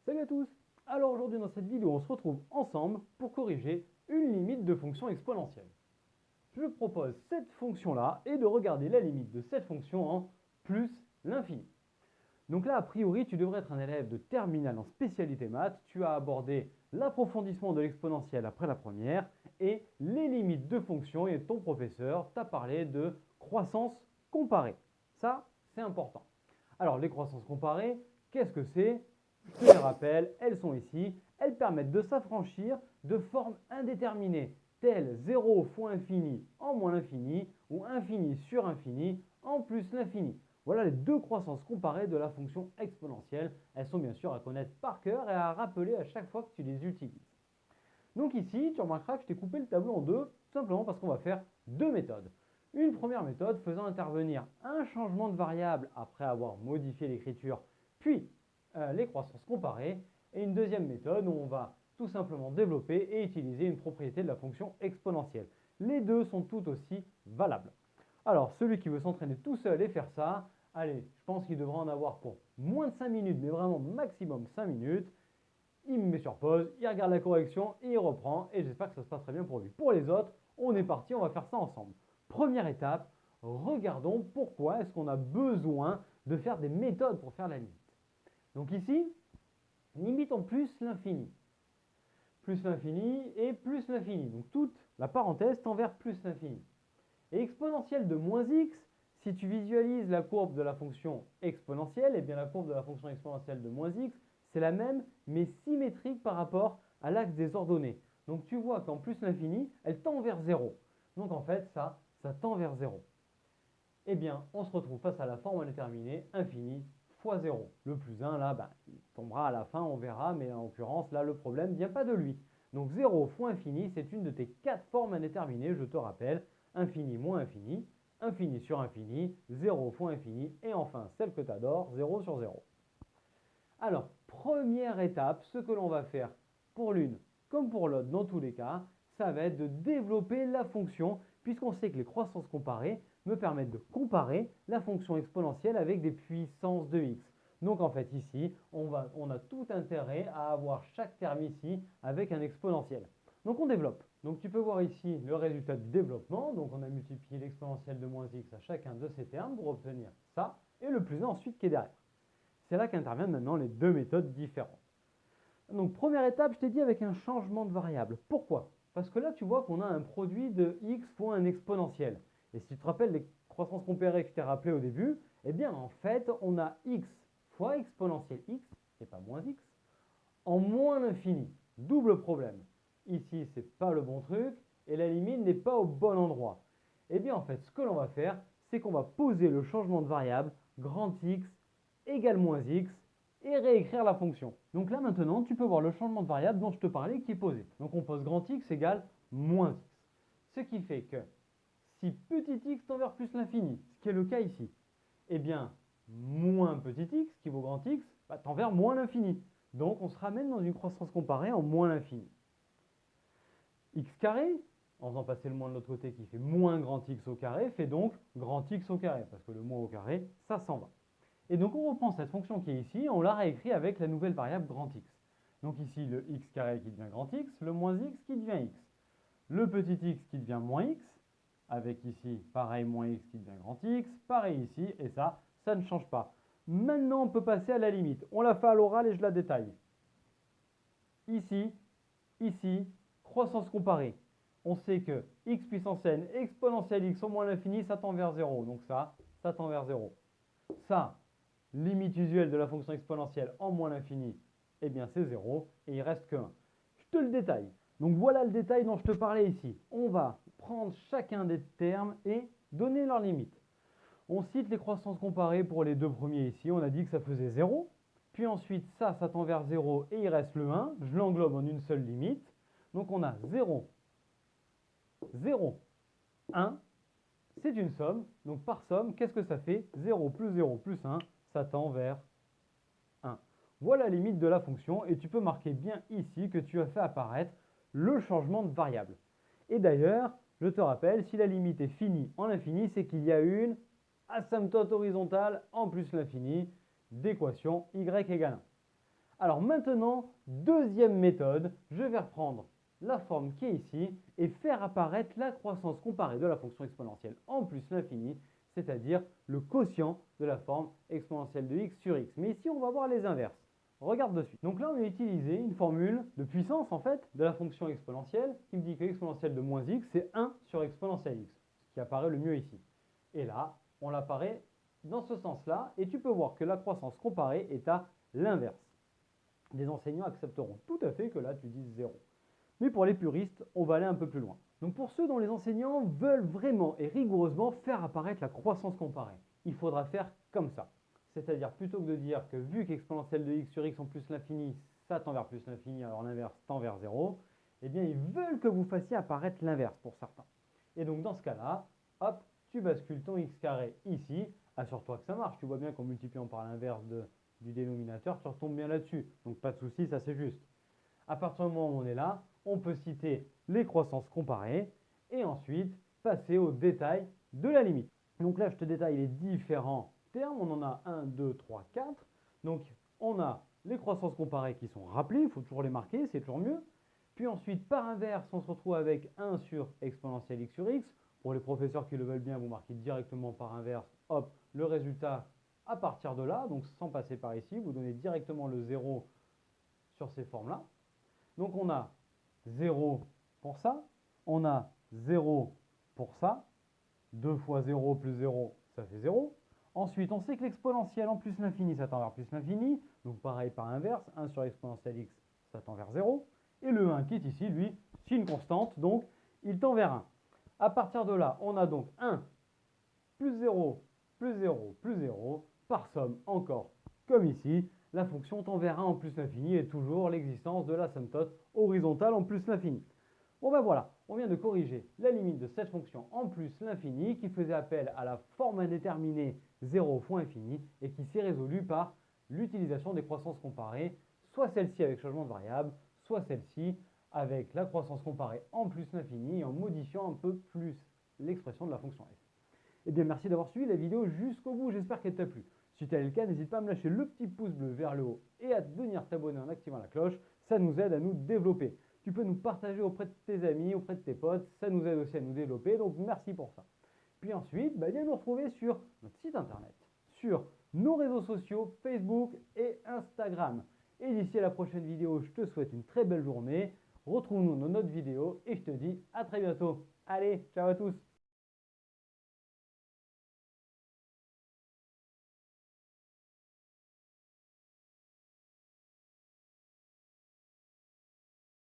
Salut à tous. Alors aujourd'hui dans cette vidéo, on se retrouve ensemble pour corriger une limite de fonction exponentielle. Je propose cette fonction-là et de regarder la limite de cette fonction en plus l'infini. Donc là, a priori, tu devrais être un élève de terminale en spécialité maths. Tu as abordé l'approfondissement de l'exponentielle après la première et les limites de fonctions et ton professeur t'a parlé de croissance comparée. Ça, c'est important. Alors, les croissances comparées, qu'est-ce que c'est? Je te les rappelle, elles sont ici. Elles permettent de s'affranchir de formes indéterminées, telles 0 fois infini en moins l'infini ou infini sur infini en plus l'infini. Voilà les deux croissances comparées de la fonction exponentielle. Elles sont bien sûr à connaître par cœur et à rappeler à chaque fois que tu les utilises. Donc ici, tu remarqueras que je t'ai coupé le tableau en deux, tout simplement parce qu'on va faire deux méthodes. Une première méthode faisant intervenir un changement de variable après avoir modifié l'écriture, puis les croissances comparées, et une deuxième méthode où on va tout simplement développer et utiliser une propriété de la fonction exponentielle. Les deux sont tout aussi valables. Alors, celui qui veut s'entraîner tout seul et faire ça, allez, je pense qu'il devra en avoir pour moins de 5 minutes, mais vraiment maximum 5 minutes. Il me met sur pause, il regarde la correction et il reprend. Et j'espère que ça se passe très bien pour lui. Pour les autres, on est parti, on va faire ça ensemble. Première étape, regardons pourquoi est-ce qu'on a besoin de faire des méthodes pour faire la limite. Donc ici, limite en plus l'infini. Plus l'infini et plus l'infini. Donc toute la parenthèse tend vers plus l'infini. Et exponentielle de moins x, si tu visualises la courbe de la fonction exponentielle, et bien la courbe de la fonction exponentielle de moins x, c'est la même, mais symétrique par rapport à l'axe des ordonnées. Donc tu vois qu'en plus l'infini, elle tend vers 0. Donc en fait, ça tend vers 0. Eh bien, on se retrouve face à la forme indéterminée, infini fois 0. Le plus 1, là, il tombera à la fin, on verra, mais en l'occurrence, là, le problème ne vient pas de lui. Donc 0 fois infini, c'est une de tes 4 formes indéterminées, je te rappelle, infini moins infini, infini sur infini, 0 fois infini, et enfin, celle que tu adores, 0 sur 0. Alors, première étape, ce que l'on va faire pour l'une comme pour l'autre, dans tous les cas, ça va être de développer la fonction, puisqu'on sait que les croissances comparées me permettent de comparer la fonction exponentielle avec des puissances de x. Donc en fait ici, on a tout intérêt à avoir chaque terme ici avec un exponentiel. Donc on développe. Donc tu peux voir ici le résultat du développement. Donc on a multiplié l'exponentielle de moins x à chacun de ces termes pour obtenir ça, et le plus 1 ensuite qui est derrière. C'est là qu'interviennent maintenant les deux méthodes différentes. Donc première étape, je t'ai dit avec un changement de variable. Pourquoi? Parce que là, tu vois qu'on a un produit de x fois un exponentiel. Et si tu te rappelles les croissances comparées que je t'ai rappelé au début, eh bien en fait, on a x fois exponentielle x, et pas moins x, en moins l'infini. Double problème. Ici, c'est pas le bon truc, et la limite n'est pas au bon endroit. Eh bien en fait, ce que l'on va faire, c'est qu'on va poser le changement de variable grand x égale moins x, et réécrire la fonction. Donc là maintenant, tu peux voir le changement de variable dont je te parlais qui est posé. Donc on pose grand x égale moins x. Ce qui fait que si petit x tend vers plus l'infini, ce qui est le cas ici, eh bien moins petit x, qui vaut grand x, tend vers moins l'infini. Donc on se ramène dans une croissance comparée en moins l'infini. X carré, en faisant passer le moins de l'autre côté qui fait moins grand x au carré, fait donc grand x au carré, parce que le moins au carré, ça s'en va. Et donc on reprend cette fonction qui est ici, on la réécrit avec la nouvelle variable grand x. Donc ici le x carré qui devient grand x, le moins x qui devient x. Le petit x qui devient moins x, avec ici pareil moins x qui devient grand x, pareil ici, et ça ne change pas. Maintenant on peut passer à la limite. On la fait à l'oral et je la détaille. Ici, croissance comparée. On sait que x puissance n exponentielle x au moins l'infini, ça tend vers 0. Donc ça tend vers 0. Ça, limite usuelle de la fonction exponentielle en moins l'infini, eh bien c'est 0 et il reste que 1. Je te le détaille. Donc voilà le détail dont je te parlais ici. On va prendre chacun des termes et donner leur limite. On cite les croissances comparées pour les deux premiers ici. On a dit que ça faisait 0. Puis ensuite, ça tend vers 0 et il reste le 1. Je l'englobe en une seule limite. Donc on a 0, 0, 1. C'est une somme. Donc par somme, qu'est-ce que ça fait? 0 plus 1, ça tend vers 1. Voilà la limite de la fonction et tu peux marquer bien ici que tu as fait apparaître le changement de variable. Et d'ailleurs, je te rappelle, si la limite est finie en l'infini, c'est qu'il y a une asymptote horizontale en plus l'infini d'équation y égale 1. Alors maintenant, deuxième méthode, je vais reprendre la forme qui est ici et faire apparaître la croissance comparée de la fonction exponentielle en plus l'infini, c'est-à-dire le quotient de la forme exponentielle de x sur x. Mais ici, on va voir les inverses. Regarde de suite. Donc là, on a utilisé une formule de puissance, en fait, de la fonction exponentielle qui me dit que l'exponentielle de moins x, c'est 1 sur exponentielle x, ce qui apparaît le mieux ici. Et là, on l'apparaît dans ce sens-là, et tu peux voir que la croissance comparée est à l'inverse. Les enseignants accepteront tout à fait que là, tu dises 0. Mais pour les puristes, on va aller un peu plus loin. Donc pour ceux dont les enseignants veulent vraiment et rigoureusement faire apparaître la croissance comparée, il faudra faire comme ça. C'est-à-dire plutôt que de dire que vu qu'exponentielle de x sur x en plus l'infini, ça tend vers plus l'infini, alors l'inverse tend vers 0, eh bien ils veulent que vous fassiez apparaître l'inverse pour certains. Et donc dans ce cas-là, hop, tu bascules ton x carré ici, assure-toi que ça marche, tu vois bien qu'en multipliant par l'inverse du dénominateur, tu retombes bien là-dessus. Donc pas de souci, ça c'est juste. À partir du moment où on est là, on peut citer les croissances comparées et ensuite passer au détail de la limite. Donc là, je te détaille les différents termes. On en a 1, 2, 3, 4. Donc on a les croissances comparées qui sont rappelées, il faut toujours les marquer, c'est toujours mieux. Puis ensuite, par inverse, on se retrouve avec 1 sur exponentielle x sur x. Pour les professeurs qui le veulent bien, vous marquez directement par inverse, hop, le résultat à partir de là, donc sans passer par ici, vous donnez directement le 0 sur ces formes-là. Donc on a 0 pour ça, on a 0 pour ça, 2 fois 0 plus 0, ça fait 0. Ensuite, on sait que l'exponentielle en plus l'infini, ça tend vers plus l'infini, donc pareil par inverse, 1 sur exponentielle x, ça tend vers 0. Et le 1 qui est ici, lui, c'est une constante, donc il tend vers 1. À partir de là, on a donc 1 plus 0 plus 0 plus 0, par somme encore, comme ici, la fonction tend vers 1 en plus l'infini et toujours l'existence de l'asymptote horizontale en plus l'infini. Bon ben voilà, on vient de corriger la limite de cette fonction en plus l'infini qui faisait appel à la forme indéterminée 0 fois infini et qui s'est résolue par l'utilisation des croissances comparées, soit celle-ci avec changement de variable, soit celle-ci avec la croissance comparée en plus l'infini et en modifiant un peu plus l'expression de la fonction f. Eh bien merci d'avoir suivi la vidéo jusqu'au bout, j'espère qu'elle t'a plu. Si tel est le cas, n'hésite pas à me lâcher le petit pouce bleu vers le haut et à venir t'abonner en activant la cloche, ça nous aide à nous développer. Tu peux nous partager auprès de tes amis, auprès de tes potes, ça nous aide aussi à nous développer, donc merci pour ça. Puis ensuite, viens nous retrouver sur notre site internet, sur nos réseaux sociaux, Facebook et Instagram. Et d'ici à la prochaine vidéo, je te souhaite une très belle journée. Retrouve-nous dans notre vidéo et je te dis à très bientôt. Allez, ciao à tous!